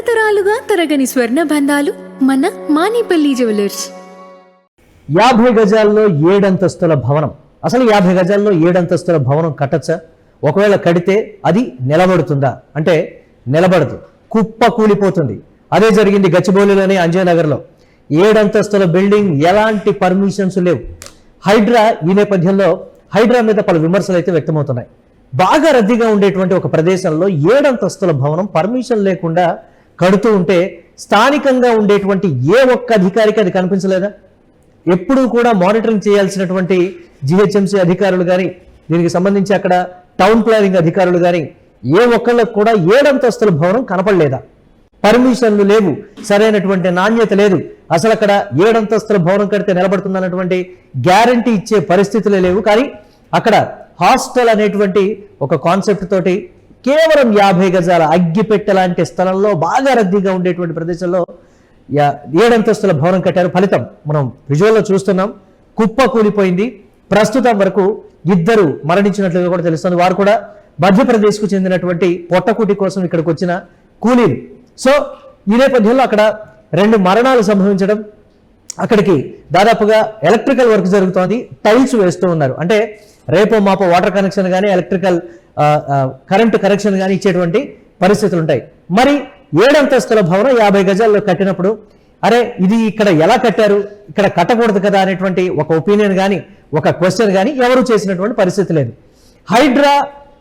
తరతరాలుగా తరగని స్వర్ణ బంధాలు మన మానిపల్లి జ్యువెలర్స్. 50 గజాల్లో 7 అంతస్తుల భవనం. అసలు 50 గజాల్లో 7 అంతస్తుల భవనం కట్టచ్చా? ఒకవేళ కడితే అది నిలబడుతుందా అంటే నిలబడదు, కుప్ప కూలిపోతుంది. అదే జరిగింది గచ్చిబౌలిలోని అంజయ్యనగర్లో. 7 అంతస్తుల బిల్డింగ్, ఎలాంటి పర్మిషన్స్ లేవు. హైడ్రా ఈ నేపథ్యంలో హైడ్రా మీద పలు విమర్శలు అయితే వ్యక్తమవుతున్నాయి. బాగా రద్దీగా ఉండేటువంటి ఒక ప్రదేశంలో 7 అంతస్తుల భవనం పర్మిషన్ లేకుండా కడుతూ ఉంటే స్థానికంగా ఉండేటువంటి ఏ ఒక్క అధికారికి అది కనిపించలేదా? ఎప్పుడూ కూడా మానిటరింగ్ చేయాల్సినటువంటి జిహెచ్ఎంసీ అధికారులు కానీ, దీనికి సంబంధించి అక్కడ టౌన్ ప్లానింగ్ అధికారులు కానీ ఏ ఒక్కళ్ళకు కూడా 7 అంతస్తుల భవనం కనపడలేదా? పర్మిషన్లు లేవు, సరైనటువంటి నాణ్యత లేదు. అసలు అక్కడ 7 అంతస్తుల భవనం కడితే నిలబడుతుందన్నటువంటి గ్యారంటీ ఇచ్చే పరిస్థితులే లేవు. కానీ అక్కడ హాస్టల్ అనేటువంటి ఒక కాన్సెప్ట్ తోటి కేవలం 50 గజాల అగ్గిపెట్టె లాంటి స్థలంలో బాగా రద్దీగా ఉండేటువంటి ప్రదేశంలో 7 అంతస్తుల భవనం కట్టారు. ఫలితం మనం విజువల్లో చూస్తున్నాం, కుప్ప కూలిపోయింది. ప్రస్తుతం వరకు 2 మరణించినట్లుగా కూడా తెలుస్తుంది. వారు కూడా మధ్యప్రదేశ్కు చెందినటువంటి పొట్టకుటి కోసం ఇక్కడికి వచ్చిన కూలీలు. సో ఈ నేపథ్యంలో అక్కడ 2 మరణాలు సంభవించడం, అక్కడికి దాదాపుగా ఎలక్ట్రికల్ వర్క్ జరుగుతోంది, టైల్స్ వేస్తూ ఉన్నారు. అంటే రేపో మాపో వాటర్ కనెక్షన్ కానీ ఎలక్ట్రికల్ కరెంటు కనెక్షన్ కానీ ఇచ్చేటువంటి పరిస్థితులు ఉంటాయి. మరి 7 అంతస్తుల భవనం 50 గజాల్లో కట్టినప్పుడు అరే ఇది ఇక్కడ ఎలా కట్టారు, ఇక్కడ కట్టకూడదు కదా అనేటువంటి ఒక ఒపీనియన్ కానీ ఒక క్వశ్చన్ కానీ ఎవరు చేసినటువంటి పరిస్థితి లేదు. హైడ్రా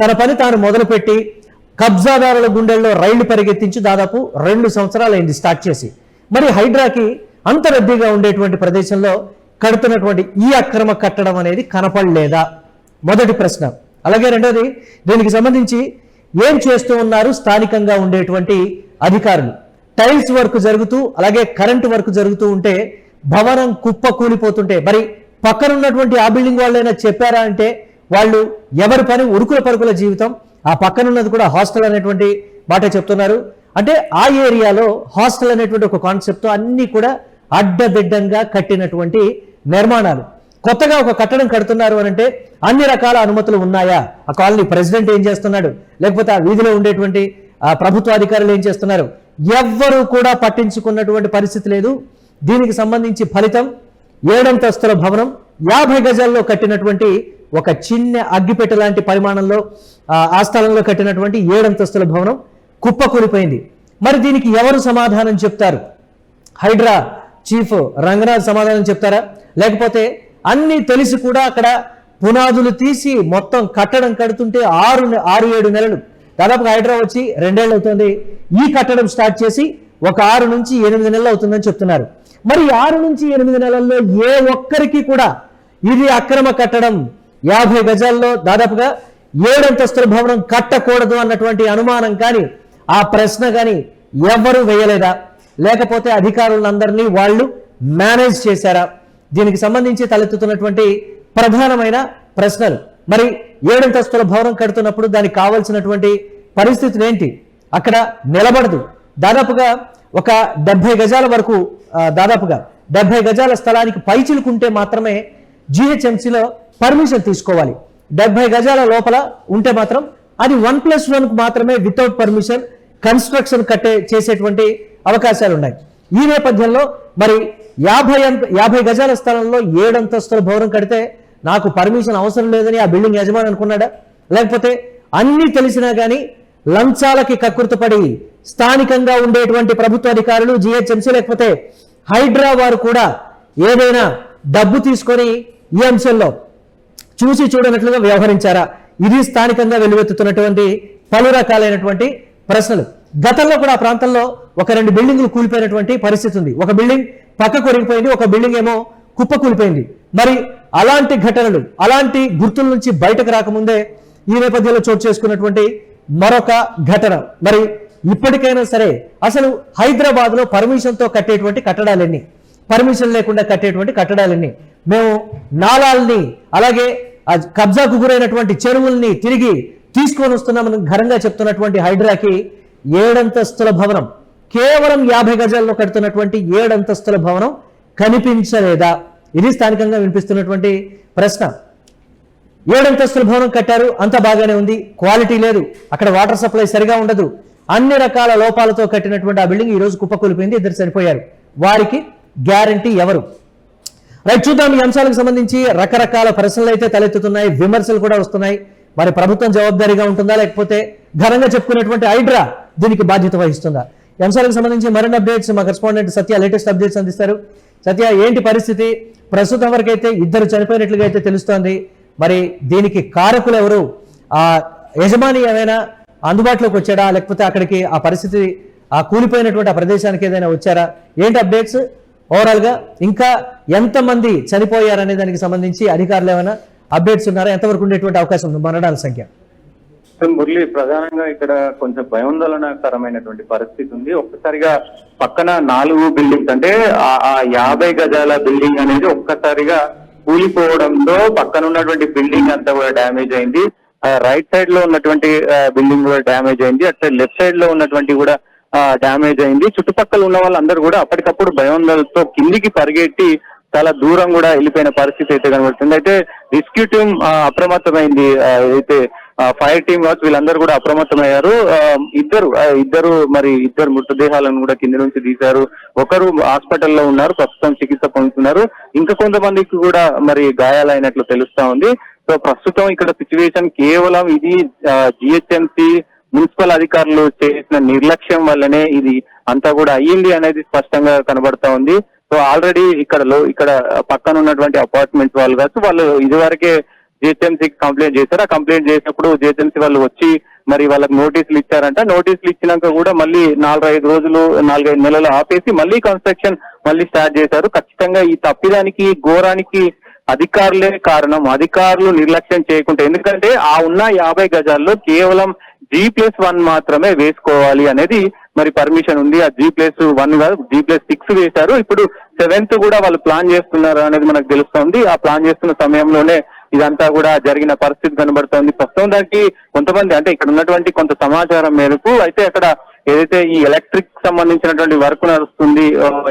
తన పని తాను మొదలుపెట్టి కబ్జాదారుల గుండెల్లో రైళ్లు పరిగెత్తించి దాదాపు 2 సంవత్సరాలు అయింది స్టార్ట్ చేసి. మరి హైడ్రాకి అంత రద్దీగా ఉండేటువంటి ప్రదేశంలో కడుతున్నటువంటి ఈ అక్రమ కట్టడం అనేది కనపడలేదా? మొదటి ప్రశ్న. అలాగే రెండోది, దీనికి సంబంధించి ఏం చేస్తూ ఉన్నారు స్థానికంగా ఉండేటువంటి అధికారులు? టైల్స్ వర్క్ జరుగుతూ అలాగే కరెంటు వర్క్ జరుగుతూ ఉంటే భవనం కుప్ప కూలిపోతుంటే మరి పక్కనున్నటువంటి ఆ బిల్డింగ్ వాళ్ళైనా చెప్పారా అంటే వాళ్ళు ఎవరి పని ఉరుకుల పరుగుల జీవితం. ఆ పక్కనున్నది కూడా హాస్టల్ అనేటువంటి మాట చెప్తున్నారు. అంటే ఆ ఏరియాలో హాస్టల్ అనేటువంటి ఒక కాన్సెప్ట్ అన్ని కూడా అడ్డదిడ్డంగా కట్టినటువంటి నిర్మాణాలు. కొత్తగా ఒక కట్టడం కడుతున్నారు అని అంటే అన్ని రకాల అనుమతులు ఉన్నాయా? ఆ కాలనీ ప్రెసిడెంట్ ఏం చేస్తున్నాడు, లేకపోతే ఆ వీధిలో ఉండేటువంటి ప్రభుత్వ అధికారులు ఏం చేస్తున్నారు? ఎవ్వరూ కూడా పట్టించుకున్నటువంటి పరిస్థితి లేదు. దీనికి సంబంధించి ఫలితం 7 అంతస్తుల భవనం 50 గజాల్లో కట్టినటువంటి ఒక చిన్న అగ్గిపెట్టె లాంటి పరిమాణంలో ఆ స్థలంలో కట్టినటువంటి 7 అంతస్తుల భవనం కుప్ప కూలిపోయింది. మరి దీనికి ఎవరు సమాధానం చెప్తారు? హైడ్రా చీఫ్ రంగనాథ్ సమాధానం చెప్తారా? లేకపోతే అన్ని తెలిసి కూడా అక్కడ పునాదులు తీసి మొత్తం కట్టడం కడుతుంటే 6-7 నెలలు, దాదాపుగా హైడ్రా వచ్చి 2 ఏళ్ళు అవుతుంది, ఈ కట్టడం స్టార్ట్ చేసి ఒక 6 నుంచి 8 నెలలు అవుతుందని చెప్తున్నారు. మరి 6 నుంచి 8 నెలల్లో ఏ ఒక్కరికి కూడా ఇది అక్రమ కట్టడం, 50 గజాల్లో దాదాపుగా 7 అంతస్తుల భవనం కట్టకూడదు అన్నటువంటి అనుమానం కానీ ఆ ప్రశ్న కానీ ఎవరు వేయలేదా? లేకపోతే అధికారులందరినీ వాళ్ళు మేనేజ్ చేశారా? దీనికి సంబంధించి తలెత్తుతున్నటువంటి ప్రధానమైన ప్రశ్నలు. మరి 7 అంతస్తుల భవనం కడుతున్నప్పుడు దానికి కావాల్సినటువంటి పరిస్థితులు ఏంటి? అక్కడ నిలబడదు. దాదాపుగా ఒక 70 గజాల వరకు, దాదాపుగా 70 గజాల స్థలానికి పైచిలుకుంటే మాత్రమే జిహెచ్ఎంసీలో పర్మిషన్ తీసుకోవాలి. 70 గజాల లోపల ఉంటే మాత్రం అది 1+1 మాత్రమే వితౌట్ పర్మిషన్ కన్స్ట్రక్షన్ చేసేటువంటి అవకాశాలు ఉన్నాయి. ఈ నేపథ్యంలో మరి 50 గజాల స్థలంలో 7 అంతస్తుల భవనం కడితే నాకు పర్మిషన్ అవసరం లేదని ఆ బిల్డింగ్ యజమాని అనుకున్నాడా? లేకపోతే అన్ని తెలిసినా కానీ లంచాలకి కక్కుర్తిపడి స్థానికంగా ఉండేటువంటి ప్రభుత్వ అధికారులు జిహెచ్ఎంసీ లేకపోతే హైడ్రా వారు కూడా ఏదైనా డబ్బు తీసుకొని ఈ అంశంలో చూసి చూడనట్లుగా వ్యవహరించారా? ఇది స్థానికంగా వెలువెత్తుతున్నటువంటి పలు రకాలైనటువంటి ప్రశ్నలు. గతంలో కూడా ఆ ప్రాంతంలో ఒక 2 బిల్డింగులు కూలిపోయినటువంటి పరిస్థితి ఉంది. ఒక బిల్డింగ్ పక్కకు ఒరిగిపోయింది, ఒక బిల్డింగ్ ఏమో కుప్ప కూలిపోయింది. మరి అలాంటి ఘటనలు, అలాంటి గుర్తుల నుంచి బయటకు రాకముందే ఈ నేపథ్యంలో చోటు చేసుకున్నటువంటి మరొక ఘటన. మరి ఇప్పటికైనా సరే అసలు హైదరాబాద్లో పర్మిషన్తో కట్టేటువంటి కట్టడాలన్నీ, పర్మిషన్ లేకుండా కట్టేటువంటి కట్టడాలన్నీ, మేము నాలాల్ని అలాగే కబ్జాకు గురైనటువంటి చెరువుల్ని తిరిగి తీసుకొని వస్తున్నామని ఘనంగా చెప్తున్నటువంటి హైడ్రాకి 7 అంతస్తుల భవనం, కేవలం 50 గజాల్లో కడుతున్నటువంటి 7 అంతస్తుల భవనం కనిపించలేదా? ఇది స్థానికంగా వినిపిస్తున్నటువంటి ప్రశ్న. 7 అంతస్తుల భవనం కట్టారు, అంత బాగానే ఉంది, క్వాలిటీ లేదు, అక్కడ వాటర్ సప్లై సరిగా ఉండదు, అన్ని రకాల లోపాలతో కట్టినటువంటి ఆ బిల్డింగ్ ఈ రోజు కుప్పకూలిపోయింది, ఇద్దరు చనిపోయారు. వారికి గ్యారంటీ ఎవరు? రైట్, చూద్దాం. ఈ అంశాలకు సంబంధించి రకరకాల ప్రశ్నలు అయితే తలెత్తుతున్నాయి, విమర్శలు కూడా వస్తున్నాయి. మరి ప్రభుత్వం జవాబుదారీగా ఉంటుందా, లేకపోతే ఘనంగా చెప్పుకునేటువంటి హైడ్రా దీనికి బాధ్యత వహిస్తుందా? ఈ అంశాలకు సంబంధించి మరిన్ని అప్డేట్స్ మా కరెస్పాండెంట్ సత్య లేటెస్ట్ అప్డేట్స్ అందిస్తారు. సత్య, ఏంటి పరిస్థితి? ప్రస్తుతం వరకైతే ఇద్దరు చనిపోయినట్లుగా అయితే తెలుస్తోంది. మరి దీనికి కారకులు ఎవరు? ఆ యజమాని ఏమైనా అందుబాటులోకి వచ్చాడా, లేకపోతే అక్కడికి ఆ పరిస్థితి ఆ కూలిపోయినటువంటి ఆ ప్రదేశానికి ఏదైనా వచ్చారా? ఏంటి అప్డేట్స్ ఓవరాల్ గా? ఇంకా ఎంతమంది చనిపోయారనే దానికి సంబంధించి అధికారులు ఏమైనా అప్డేట్స్ ఉన్నారా? ఎంతవరకు ఉండేటువంటి అవకాశం ఉంది మరణాల సంఖ్య? మురళి, ప్రధానంగా ఇక్కడ కొంచెం భయాందోళనకరమైనటువంటి పరిస్థితి ఉంది. ఒక్కసారిగా పక్కన 4 బిల్డింగ్స్, అంటే ఆ 50 గజాల బిల్డింగ్ అనేది ఒక్కసారిగా కూలిపోవడంతో పక్కన ఉన్నటువంటి బిల్డింగ్ అంతా కూడా డ్యామేజ్ అయింది. రైట్ సైడ్ లో ఉన్నటువంటి బిల్డింగ్ కూడా డ్యామేజ్ అయింది, అట్లా లెఫ్ట్ సైడ్ లో ఉన్నటువంటి కూడా డ్యామేజ్ అయింది. చుట్టుపక్కల ఉన్న వాళ్ళందరూ కూడా అప్పటికప్పుడు భయాందోళనతో కిందికి పరిగెట్టి చాలా దూరం కూడా వెళ్ళిపోయిన పరిస్థితి అయితే కనబడుతుంది. అయితే రెస్క్యూ టీమ్ అప్రమత్తమైంది, అయితే ఫైర్ టీమ్ కావచ్చు, వీళ్ళందరూ కూడా అప్రమత్తమయ్యారు. ఇద్దరు మృతదేహాలను కూడా కింది నుంచి తీశారు. ఒకరు హాస్పిటల్లో ఉన్నారు, ప్రస్తుతం చికిత్స పొందుతున్నారు. ఇంకా కొంతమందికి కూడా మరి గాయాలైనట్లు తెలుస్తా ఉంది. సో ప్రస్తుతం ఇక్కడ సిచ్యువేషన్ కేవలం ఇది జిహెచ్ఎంసీ మున్సిపల్ అధికారులు చేసిన నిర్లక్ష్యం వల్లనే ఇది అంతా కూడా అయ్యింది అనేది స్పష్టంగా కనబడతా ఉంది. సో ఆల్రెడీ ఇక్కడ పక్కన ఉన్నటువంటి అపార్ట్మెంట్స్ వాళ్ళు కావచ్చు, వాళ్ళు ఇదివరకే జిహెచ్ఎంసీకి కంప్లైంట్ చేశారు. ఆ కంప్లైంట్ చేసినప్పుడు జిహెచ్ఎంసీ వాళ్ళు వచ్చి మరి వాళ్ళకి నోటీసులు ఇచ్చారంట. నోటీసులు ఇచ్చినాక కూడా మళ్ళీ 4-5 నెలలు ఆపేసి మళ్ళీ కన్స్ట్రక్షన్ మళ్ళీ స్టార్ట్ చేశారు. ఖచ్చితంగా ఈ తప్పిదానికి ఘోరానికి అధికారులే కారణం. అధికారులు నిర్లక్ష్యం చేయకుంటే, ఎందుకంటే ఆ ఉన్న 50 గజాల్లో కేవలం G+1 మాత్రమే వేసుకోవాలి అనేది మరి పర్మిషన్ ఉంది. ఆ G+1 కాదు, G+6 వేశారు. ఇప్పుడు 7th కూడా వాళ్ళు ప్లాన్ చేస్తున్నారు అనేది మనకు తెలుస్తోంది. ఆ ప్లాన్ చేస్తున్న సమయంలోనే ఇదంతా కూడా జరిగిన పరిస్థితి కనబడుతోంది. ప్రస్తుతం దానికి కొంతమంది, అంటే ఇక్కడ ఉన్నటువంటి కొంత సమాచారం మేరకు అయితే అక్కడ ఏదైతే ఈ ఎలక్ట్రిక్ సంబంధించినటువంటి వర్క్ నడుస్తుంది,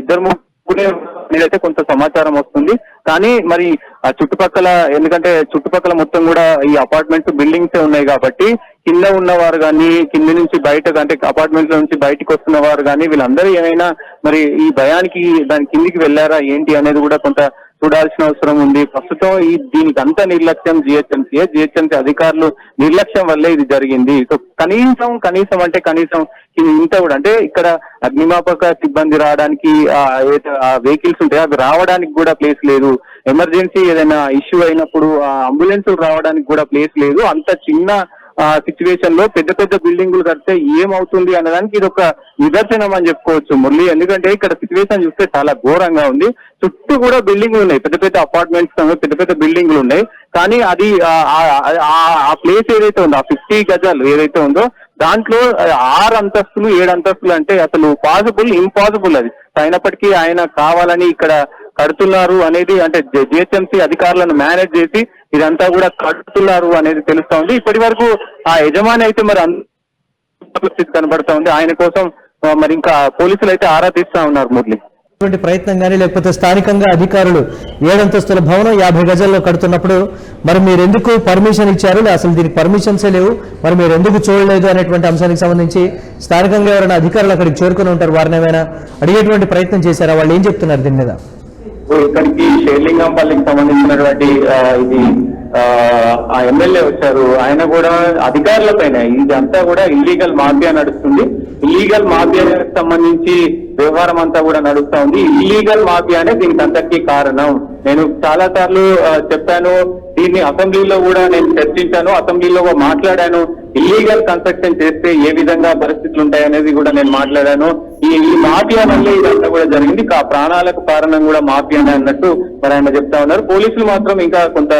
ఇద్దరు మీదైతే కొంత సమాచారం వస్తుంది. కానీ మరి ఆ చుట్టుపక్కల, ఎందుకంటే చుట్టుపక్కల మొత్తం కూడా ఈ అపార్ట్మెంట్స్ బిల్డింగ్స్ ఉన్నాయి కాబట్టి కింద ఉన్నవారు కానీ, కింది నుంచి బయటకు అంటే అపార్ట్మెంట్స్ నుంచి బయటకు వస్తున్న వారు కానీ వీళ్ళందరూ ఏమైనా మరి ఈ భయానికి దాని కిందికి వెళ్లారా ఏంటి అనేది కూడా కొంత చూడాల్సిన అవసరం ఉంది. ప్రస్తుతం దీనికి అంత నిర్లక్ష్యం జిహెచ్ఎంసీ అధికారులు నిర్లక్ష్యం వల్లే ఇది జరిగింది. సో కనీసం ఇంత కూడా, అంటే ఇక్కడ అగ్నిమాపక సిబ్బంది రావడానికి ఆ వెహికల్స్ ఉంటాయి, అవి రావడానికి కూడా ప్లేస్ లేదు. ఎమర్జెన్సీ ఏదైనా ఇష్యూ అయినప్పుడు ఆ అంబులెన్స్ రావడానికి కూడా ప్లేస్ లేదు. అంత చిన్న సిచ్యువేషన్ లో పెద్ద బిల్డింగులు కడితే ఏమవుతుంది అన్నదానికి ఇది ఒక నిదర్శనం అని చెప్పుకోవచ్చు మురళి. ఎందుకంటే ఇక్కడ సిచ్యువేషన్ చూస్తే చాలా ఘోరంగా ఉంది. చుట్టూ కూడా బిల్డింగ్లు ఉన్నాయి, పెద్ద అపార్ట్మెంట్స్, పెద్ద బిల్డింగ్లు ఉన్నాయి. కానీ అది ఆ ప్లేస్ ఏదైతే ఉందో, ఆ 50 గజాలు ఏదైతే ఉందో దాంట్లో 6 అంతస్తులు 7 అంతస్తులు అంటే అసలు ఇంపాసిబుల్ అది. అయినప్పటికీ ఆయన కావాలని ఇక్కడ కడుతున్నారు అనేది, అంటే జిహెచ్ఎంసీ అధికారులను మేనేజ్ చేసి ఇదంతా కూడా కడుతున్నారు అనేది తెలుస్తా ఉంది. ఇప్పటి వరకు ఆ యజమాని అయితే మరి పరిస్థితి కనబడతా ఉంది. ఆయన కోసం మరి ఇంకా పోలీసులు అయితే ఆరా తీస్తా ఉన్నారు మురళి. ప్రయత్నం కానీ, లేకపోతే స్థానికంగా అధికారులు 7 అంతస్తుల భవనం 50 గజాల్లో కడుతున్నప్పుడు మరి మీరు ఎందుకు పర్మిషన్ ఇచ్చారు, అసలు దీనికి పర్మిషన్సే లేవు, మరి మీరు ఎందుకు చూడలేదు అనేటువంటి అంశానికి సంబంధించి స్థానికంగా ఎవరైనా అధికారులు అక్కడికి చేరుకుని ఉంటారు, వారిని ఏమైనా అడిగేటువంటి ప్రయత్నం చేశారా? వాళ్ళు ఏం చెప్తున్నారు దీని మీద? ఇక్కడికి షేర్లింగంపల్లికి సంబంధించినటువంటి ఇది ఆ ఎమ్మెల్యే వచ్చారు. ఆయన కూడా అధికారుల పైన ఇదంతా కూడా ఇల్లీగల్ మాఫియా నడుస్తుంది, ఇల్లీగల్ మాఫియాకి సంబంధించి వ్యవహారం అంతా కూడా నడుస్తా ఉంది. ఇల్లీగల్ మాఫియానే దీనికి అంతటికీ కారణం. నేను చాలా సార్లు చెప్పాను, దీన్ని అసెంబ్లీలో కూడా నేను చర్చించాను, అసెంబ్లీలో మాట్లాడాను. ఇల్లీగల్ కన్స్ట్రక్షన్ చేస్తే ఏ విధంగా పరిస్థితులు ఉంటాయనేది కూడా నేను మాట్లాడాను. ఈ మాఫియా వల్లే ఇదంతా కూడా జరిగింది, ప్రాణాలకు కారణం కూడా మాఫియానే అన్నట్టు మరి ఆయన చెప్తా ఉన్నారు. పోలీసులు మాత్రం ఇంకా కొంత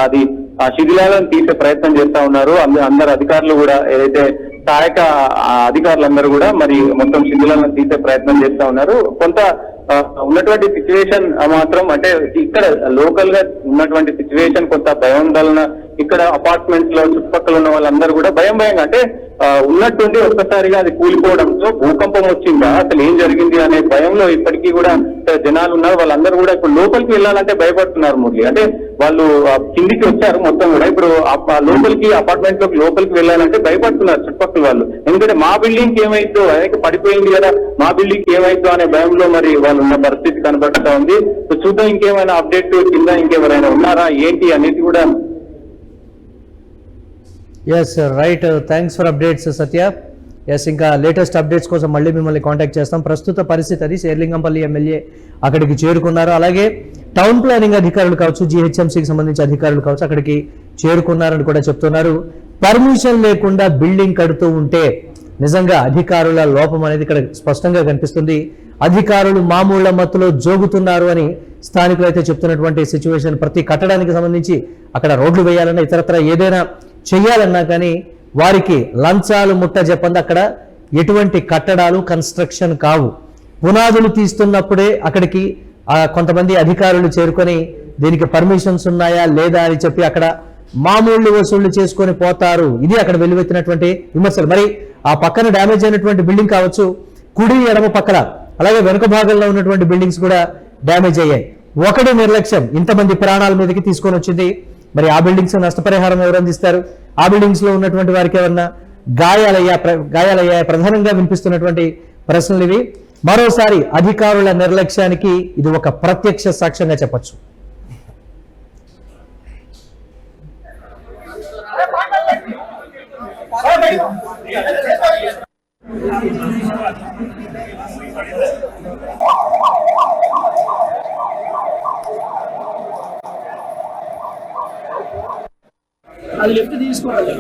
అది ఆ శిథిలాలను తీసే ప్రయత్నం చేస్తా ఉన్నారు. అందరు అధికారులు కూడా, ఏదైతే సహాయక అధికారులందరూ కూడా మరి మొత్తం శిథిలాలను తీసే ప్రయత్నం చేస్తా ఉన్నారు. కొంత ఉన్నటువంటి సిచ్యువేషన్ మాత్రం, అంటే ఇక్కడ లోకల్ గా ఉన్నటువంటి సిచ్యువేషన్ కొంత భయాందోళన, ఇక్కడ అపార్ట్మెంట్స్ లో చుట్టుపక్కల ఉన్న వాళ్ళందరూ కూడా భయంగా, అంటే ఉన్నట్టుండి ఒక్కసారిగా అది కూలిపోవడంతో భూకంపం వచ్చిందా, అసలు ఏం జరిగింది అనే భయంలో ఇప్పటికీ కూడా జనాలు ఉన్నారు. వాళ్ళందరూ కూడా ఇప్పుడు లోపలికి వెళ్ళాలంటే భయపడుతున్నారు మురళి. అంటే వాళ్ళు కిందికి వచ్చారు మొత్తం కూడా, ఇప్పుడు లోపలికి అపార్ట్మెంట్ లోపలికి వెళ్ళాలంటే భయపడుతున్నారు చుట్టుపక్కల వాళ్ళు. ఎందుకంటే మా బిల్డింగ్ ఏమైందో, అనేది పడిపోయింది కదా, మా బిల్డింగ్ ఏమైందో అనే భయంలో మరి వాళ్ళు ఉన్న పరిస్థితి కనబడుతూ ఉంది. చూద్దాం ఇంకేమైనా అప్డేట్ కింద ఇంకెవరైనా ఉన్నారా ఏంటి అనేది కూడా. Yes right, thanks for updates Satya. Yes, ఇంకా లేటెస్ట్ అప్డేట్స్ కోసం మళ్ళీ మిమ్మల్ని కాంటాక్ట్ చేస్తాం. ప్రస్తుత పరిస్థితి అది, శేర్లింగంపల్లి ఎమ్మెల్యే అక్కడికి చేరుకున్నారు. అలాగే టౌన్ ప్లానింగ్ అధికారులు కావచ్చు, జీహెచ్ఎంసీకి సంబంధించి అధికారులు కావచ్చు అక్కడికి చేరుకున్నారని కూడా చెప్తున్నారు. పర్మిషన్ లేకుండా బిల్డింగ్ కడుతూ ఉంటే నిజంగా అధికారుల లోపం అనేది ఇక్కడ స్పష్టంగా కనిపిస్తుంది. అధికారులు మామూళ్ల మత్తులో జోగుతున్నారు అని స్థానికులు అయితే చెప్తున్నటువంటి సిచ్యువేషన్. ప్రతి కట్టడానికి సంబంధించి అక్కడ రోడ్లు వేయాలన్నా ఇతరత్ర ఏదైనా చెయ్యాలన్నా కానీ వారికి లంచాలు ముట్ట చెప్పండి, అక్కడ ఎటువంటి కట్టడాలు కన్స్ట్రక్షన్ కావు. పునాదులు తీస్తున్నప్పుడే అక్కడికి కొంతమంది అధికారులు చేరుకొని దీనికి పర్మిషన్స్ ఉన్నాయా లేదా అని చెప్పి అక్కడ మామూలు వసూళ్లు చేసుకొని పోతారు. ఇది అక్కడ వెలువెత్తినటువంటి విమర్శలు. మరి ఆ పక్కన డ్యామేజ్ అయినటువంటి బిల్డింగ్ కావచ్చు, కుడి ఎడమ పక్కన అలాగే వెనుక భాగంలో ఉన్నటువంటి బిల్డింగ్స్ కూడా డ్యామేజ్ అయ్యాయి. ఒకటి నిర్లక్ష్యం ఇంతమంది ప్రాణాల మీదకి తీసుకొని వచ్చింది. మరి ఆ బిల్డింగ్స్ నష్టపరిహారం ఎవరు అందిస్తారు? ఆ బిల్డింగ్స్ లో ఉన్నటువంటి వారికి ఏమన్నా గాయాలయ్యా ప్రధానంగా వినిపిస్తున్నటువంటి ప్రశ్నలు ఇవి. మరోసారి అధికారుల నిర్లక్ష్యానికి ఇది ఒక ప్రత్యక్ష సాక్ష్యంగా చెప్పొచ్చు. అది లెఫ్ట్ తీసుకోవాలి.